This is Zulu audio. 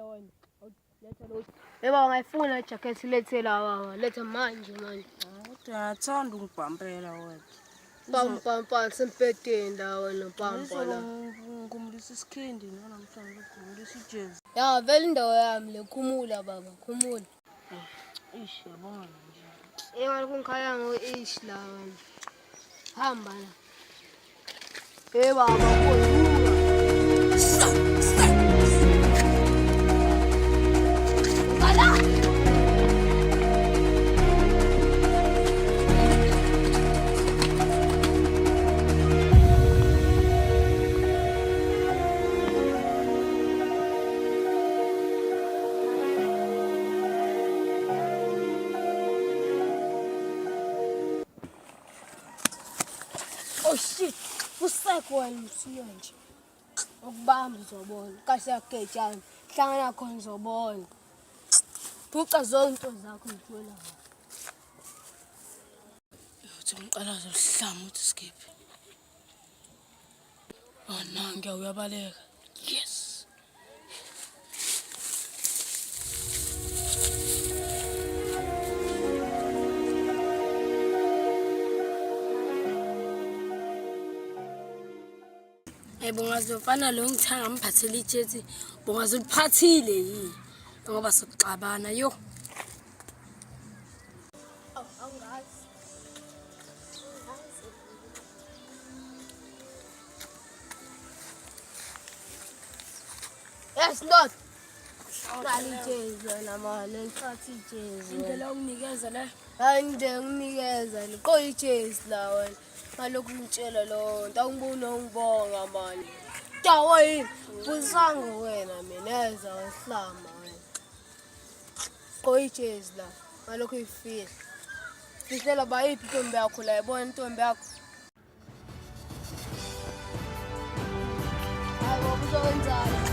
wena. Letha lo. Yebo ngayifuna ijacket lethe la baba. Letha manje. Kodwa ngiyathanda ungibhampela wena. Pam sempedeni la wena pampa la. Ngumlisa isikhindi namhlanje ngumlisa ijezi. Ya vele indawo yami le khumula baba, khumula. Ish yabona nje. Yena kungikhaya ngo-ish la wena. Hamba la. Baba kodwa. Oh shit, usekho wena msiya nje. Ukubamba uzobona, kahle yakugejana, hlangana khona uzobona. Phuca zonke into zakho ngithola. Uthi umqalazo lihlamba uthi skip. Oh nanga uyabaleka. Yes. Bongazofana lo ngithanga ngiphathele ijethi bongazuliphathile yini ngoba sokuxabana yo Awungazi. Yes not. Qali ijezi wena manje, ngithatha ijezi. indlela unginikeza le Hayi nginikeza liqo ijezi la wena. Ngalokhu ngitshela lo nto angibona ngibonga manje. Dawa yini? Busanga wena mina eza wehlamba wena. Qo ijezi la. Ngalokhu ifihla. Fihlela bayiphi intombi yakho la yabona intombi yakho. Hayi uzowenzani?